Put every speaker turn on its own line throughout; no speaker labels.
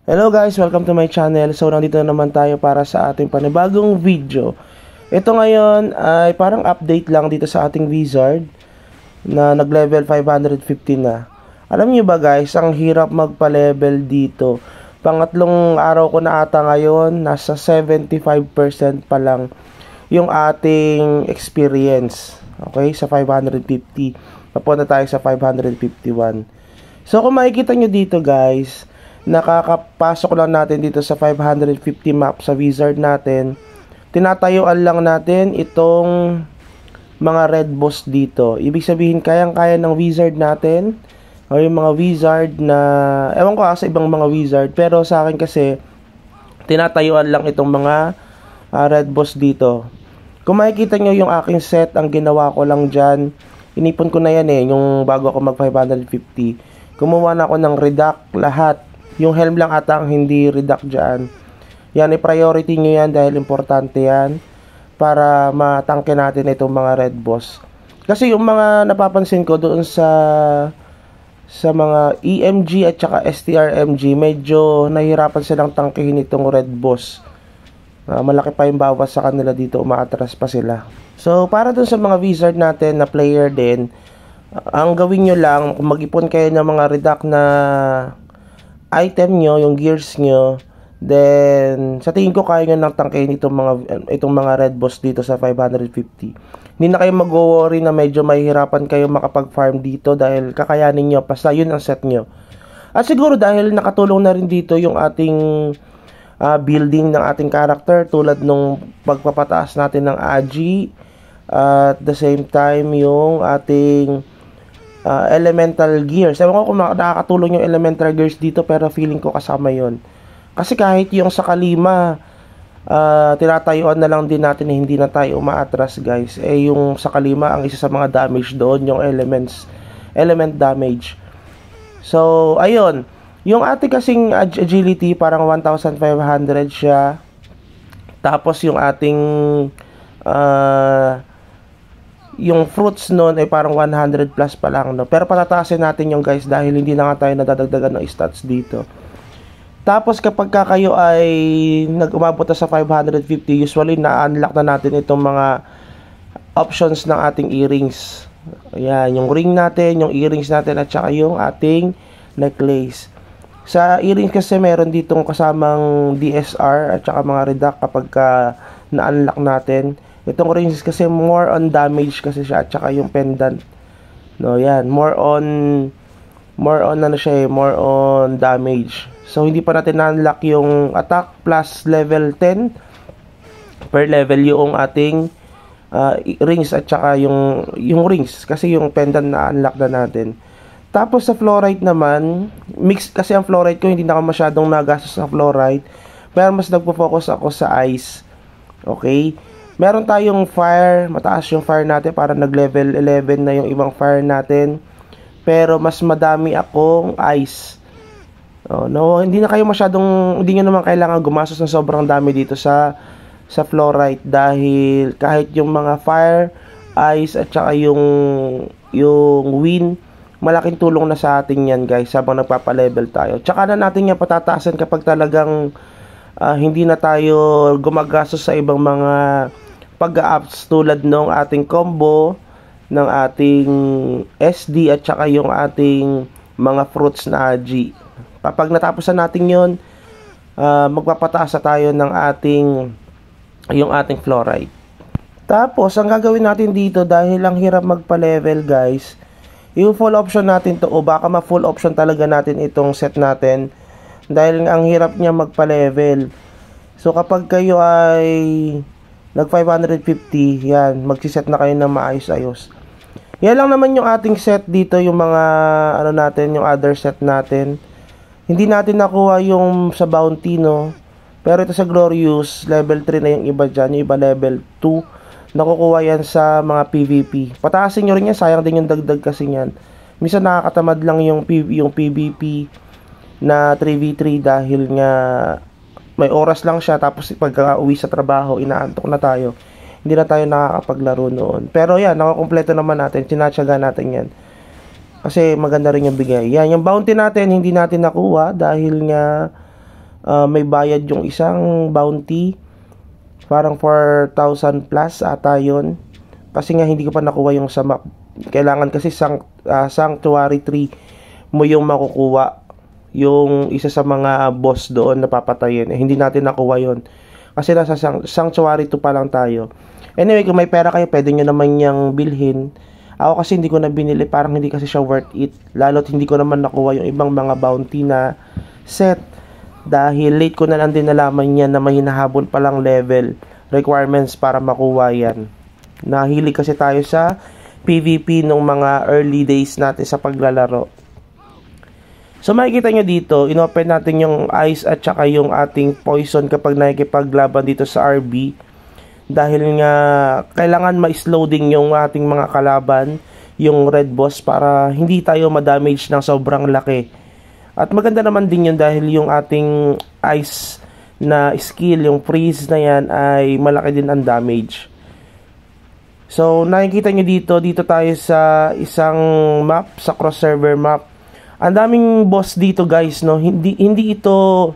Hello guys, welcome to my channel. So nandito na naman tayo para sa ating panibagong video. Ito ngayon ay parang update lang dito sa ating wizard na nag-level 550 na. Alam niyo ba guys, ang hirap magpa-level dito. Pangatlong araw ko na ata ngayon, nasa 75% pa lang yung ating experience. Okay, sa 550. Papunta tayo sa 551. So kung makikita nyo dito guys, nakakapasok lang natin dito sa 550 map sa wizard natin. Tinatayuan lang natin itong mga red boss dito. Ibig sabihin kayang-kaya ng wizard natin o yung mga wizard na ewan ko sa ibang mga wizard, pero sa akin kasi tinatayuan lang itong mga red boss dito. Kung makikita nyo yung aking set, ang ginawa ko lang dyan, inipon ko na yan yung bago ako mag 550. Kumuha na ako ng redact lahat. Yung helm lang ata ang hindi redact dyan. Yan, i-priority nyo yan dahil importante yan para matangke natin itong mga red boss. Kasi yung mga napapansin ko doon sa mga EMG at saka STRMG, medyo nahihirapan silang tangkihin itong red boss. Malaki pa yung bawas sa kanila dito, umaatras pa sila. So, para dun sa mga wizard natin na player din, ang gawin nyo lang, kung mag-ipon kayo ng mga redact na item nyo, yung gears nyo, then sa tingin ko kaya nyo nang tangkayin itong mga red boss dito sa 550. Hindi na kayo mag-worry na medyo mahihirapan kayo makapag-farm dito dahil kakayanin nyo, basta yun ang set nyo. At siguro dahil nakatulong na rin dito yung ating building ng ating character, tulad nung pagpapataas natin ng Agi, at the same time yung ating elemental gears. Ewan ko kung nakakatulong yung elemental gears dito, pero feeling ko kasama yon. Kasi kahit yung sa Kalima, tinatayuan na lang din natin na hindi na tayo umaatras guys. Yung sa Kalima, ang isa sa mga damage doon, yung element damage. So, ayun. Yung ating kasing agility, parang 1,500 siya. Tapos yung ating yung fruits nun ay parang 100 plus pa lang, no? Pero patataasin natin yung guys dahil hindi na nga tayo nadadagdagan ng stats dito. Tapos kapag kayo ay nag-umabot na sa 550, usually na-unlock na natin itong mga options ng ating earrings. Ayan, yung ring natin, yung earrings natin, at saka yung ating necklace. Sa earrings kasi meron ditong kasamang DSR at saka mga redact kapag na-unlock natin. Itong rings kasi more on damage kasi siya, at saka yung pendant. No, yan, more on ano siya, more on damage. So hindi pa natin na-unlock yung attack plus level 10 per level yung ating rings at saka yung rings kasi yung pendant na-unlock na natin. Tapos sa fluorite naman, mix kasi ang fluorite ko, hindi na ako masyadong nagastos sa fluorite, pero mas nagpo-focus ako sa ice. Okay? Meron tayong fire, mataas yung fire natin para nag-level 11 na yung ibang fire natin. Pero mas madami akong ice. No, hindi na kayo masyadong, hindi nyo naman kailangan gumastos ng sobrang dami dito sa fluorite dahil kahit yung mga fire, ice at saka yung wind, malaking tulong na sa atin yan guys habang nagpapa-level tayo. Tsaka na natin yan patataasan kapag talagang hindi na tayo gumagastos sa ibang mga pag-ups tulad ng ating combo, ng ating SD at saka yung ating mga fruits na Agi. Kapag natapos na natin yun, magpapataas na tayo ng yung ating fluorite. Tapos, ang gagawin natin dito dahil lang hirap magpa-level guys, yung full option natin to, o baka ma-full option talaga natin itong set natin dahil ang hirap niya magpa-level. So, kapag kayo ay nag 550, yan, magsiset na kayo ng maayos-ayos. Yan lang naman yung ating set dito, yung mga ano natin, yung other set natin. Hindi natin nakuha yung sa bounty, no? Pero ito sa glorious, level 3 na yung iba dyan, yung iba level 2. Nakukuha yan sa mga PVP. Pataasin nyo rin yan, sayang din yung dagdag kasi yan. Minsan nakakatamad lang yung PVP na 3v3 dahil nga may oras lang siya, tapos pag uwi sa trabaho, inaantok na tayo. Hindi na tayo nakakapaglaro noon. Pero yan, nakakompleto naman natin, tinatsaga natin yan. Kasi maganda rin yung bigay. Yan, yung bounty natin, hindi natin nakuha dahil nga may bayad yung isang bounty. Parang 4,000 plus ata yun. Kasi nga hindi ko pa nakuha yung sa map. Kailangan kasi Sanctuary 3 mo yung makukuha. Yung isa sa mga boss doon na papatayin. Hindi natin nakuha yun. Kasi nasa Sanctuary 2 pa lang tayo. Anyway, kung may pera kayo, pwede nyo naman niyang bilhin. Ako kasi hindi ko na binili, parang hindi kasi siya worth it. Lalo't hindi ko naman nakuha yung ibang mga bounty na set. Dahil late ko na lang din nalaman yan na may hinahabol palang level requirements para makuha yan. Nahilig kasi tayo sa PvP nung mga early days natin sa paglalaro. So makikita nyo dito, inopen natin yung ice at saka yung ating poison kapag nakikipaglaban dito sa RB. Dahil nga kailangan ma-slow din yung ating mga kalaban, yung red boss, para hindi tayo ma-damage ng sobrang laki. At maganda naman din yun dahil yung ating ice na skill, yung freeze na yan, ay malaki din ang damage. So nakikita nyo dito tayo sa isang map, sa cross server map. Ang daming boss dito guys, no? Hindi ito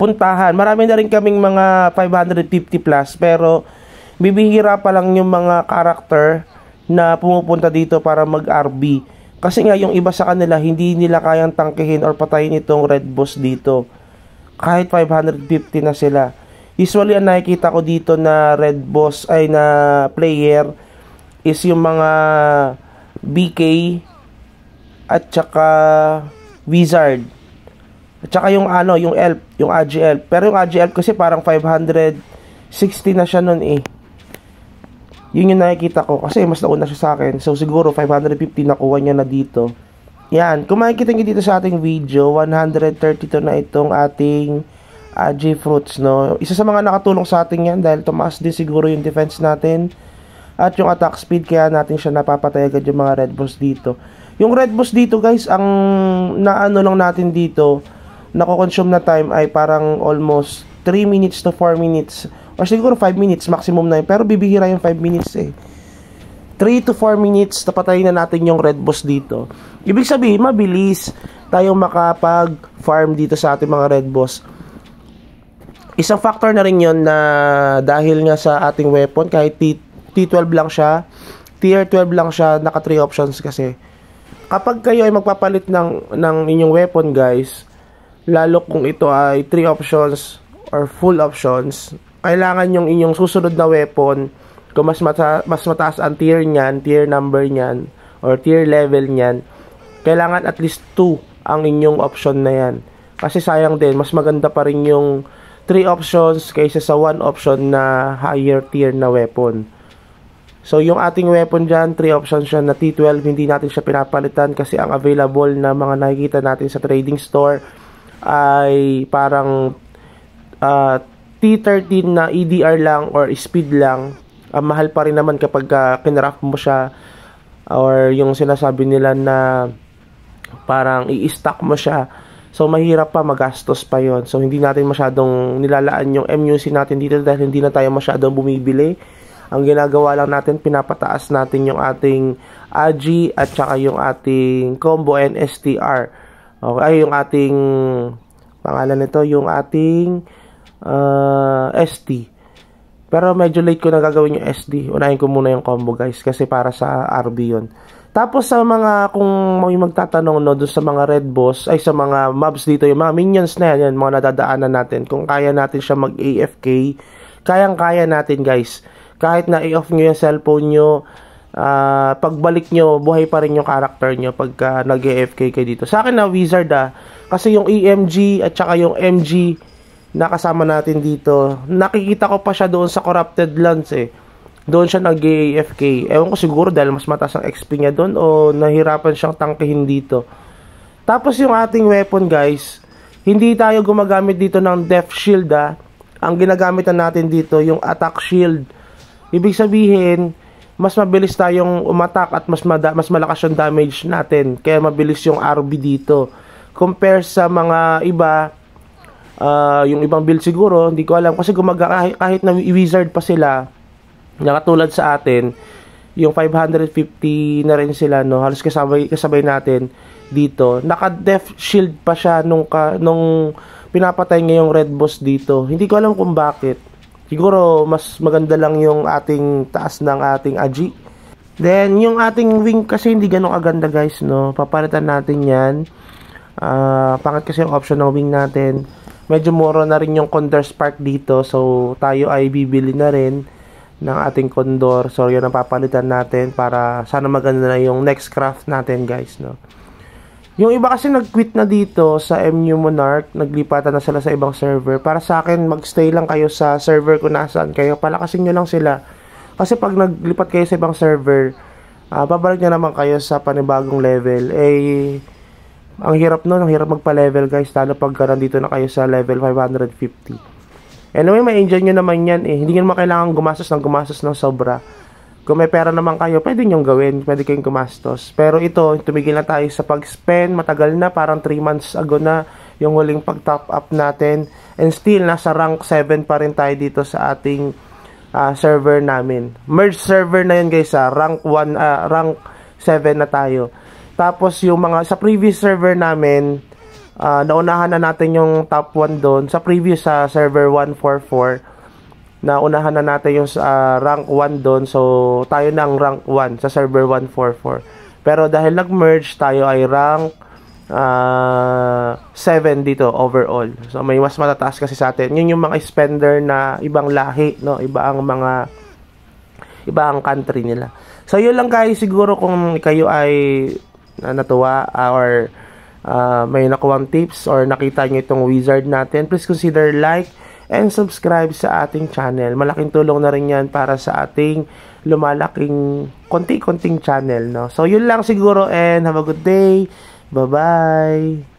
puntahan. Marami na rin kaming mga 550 plus, pero bibihira pa lang yung mga character na pumupunta dito para mag-RB. Kasi nga yung iba sa kanila, hindi nila kayang tangkihin or patayin itong red boss dito. Kahit 550 na sila. Usually, ang nakikita ko dito na red boss ay na player is yung mga BK at saka wizard. At saka yung yung elf, yung AG-elf. Pero yung AG-elf kasi parang 560 na siya nun eh. Yun yung nakikita ko kasi mas nauna siya sa akin. So siguro 550 nakuha niya na dito. Yan, kung makikita nyo dito sa ating video, 132 na itong ating AG fruits, no. Isa sa mga nakatulong sa atin yan dahil tumaas din siguro yung defense natin at yung attack speed, kaya natin siya napapatay agad yung mga red boss dito. Yung red boss dito guys, ang naano lang natin dito, nako-consume na time ay parang almost 3 minutes to 4 minutes. Or siguro 5 minutes maximum na yun. Pero bibihira yung 5 minutes eh. 3 to 4 minutes, napatayin na natin yung red boss dito. Ibig sabihin, mabilis tayong makapag-farm dito sa ating mga red boss. Isang factor na rin yun na dahil nga sa ating weapon, kahit T12 lang siya, tier 12 lang siya, naka 3 options kasi. Kapag kayo ay magpapalit ng inyong weapon guys, lalo kung ito ay 3 options or full options, kailangan yung inyong susunod na weapon, kung mas mataas ang tier niyan, tier number niyan, or tier level niyan, kailangan at least 2 ang inyong option na yan. Kasi sayang din, mas maganda pa rin yung 3 options kaysa sa 1 option na higher tier na weapon. So yung ating weapon dyan, 3 options siya na T12, hindi natin siya pinapalitan kasi ang available na mga nakikita natin sa trading store ay parang T13 na EDR lang or speed lang. Mahal pa rin naman kapag kinraft mo siya, or yung sinasabi nila na parang i-stack mo siya. So mahirap pa, magastos pa yon. So hindi natin masyadong nilalaan yung MUC natin dito dahil hindi na tayo masyadong bumibili. Ang ginagawa lang natin, pinapataas natin yung ating AG at saka yung ating combo and STR. Okay, yung ating pangalan nito, yung ating ST. Pero medyo late ko na gagawin yung SD. Unahin ko muna yung combo guys kasi para sa RB yun. Tapos sa mga, kung may magtatanong no, doon sa mga red boss, ay sa mga mobs dito, yung mga minions na yan, mga nadadaanan natin, kung kaya natin siya mag-AFK, kayang-kaya natin guys. Kahit na i-off nyo yung cellphone nyo, pagbalik nyo, buhay pa rin yung character nyo pagka nag-AFK kayo dito. Sa akin na wizard kasi yung EMG at saka yung MG na kasama natin dito, nakikita ko pa siya doon sa Corrupted Lands eh. Doon siya nag-AFK. Ewan ko siguro dahil mas mataas ang XP niya doon o nahirapan siyang tangkihin dito. Tapos yung ating weapon guys, hindi tayo gumagamit dito ng Death Shield Ang ginagamit na natin dito yung Attack Shield. Ibig sabihin, mas mabilis tayong umatak at mas malakas yung damage natin. Kaya mabilis yung RB dito. Compare sa mga iba, yung ibang build siguro, hindi ko alam. Kasi kahit na wizard pa sila, nakatulad sa atin, yung 550 na rin sila, no? Halos kasabay natin dito. Naka-death shield pa siya nung pinapatay niya yung red boss dito. Hindi ko alam kung bakit. Siguro mas maganda lang yung ating taas ng ating Agi. Then yung ating wing kasi hindi ganun kaganda guys, no. Papalitan natin yan. Pangit kasi yung option ng wing natin. Medyo mura na rin yung Condor Spark dito. So tayo ay bibili na rin ng ating Condor. So yun ang papalitan natin para sana maganda na yung next craft natin guys, no. Yung iba kasi nag-quit na dito sa MU Monarch, naglipatan na sila sa ibang server. Para sa akin, magstay lang kayo sa server kung nasaan kayo. Palakasin nyo lang sila. Kasi pag naglipat kayo sa ibang server, babalik na naman kayo sa panibagong level. Ang hirap nun, ang hirap magpa-level guys. Lalo pag nandito na kayo sa level 550. Anyway, ma-enjoy nyo naman yan eh. Hindi nyo naman kailangan gumastos ng sobra. Kung may pera naman kayo, pwede nyong gawin. Pwede kayong gumastos. Pero ito, tumigil na tayo sa pag-spend. Matagal na, parang 3 months ago na yung huling pag-top up natin. And still, nasa rank 7 pa rin tayo dito sa ating server namin. Merge server na yun guys, rank 7 na tayo. Tapos yung mga, sa previous server namin, naunahan na natin yung top 1 doon. Sa previous server 144, naunahan na natin yung rank 1 doon. So, tayo na ang rank 1 sa server 144. Pero dahil nag-merge, tayo ay rank 7 dito overall. So, may mas matataas kasi sa atin. Yun yung mga spender na ibang lahi, no? Iba ang country nila. So, yun lang guys. Siguro kung kayo ay natuwa or may nakuwang tips or nakita nyo itong wizard natin, please consider like and subscribe sa ating channel. Malaking tulong na rin yan para sa ating lumalaking konti-konting channel, no? So, yun lang siguro and have a good day. Bye-bye!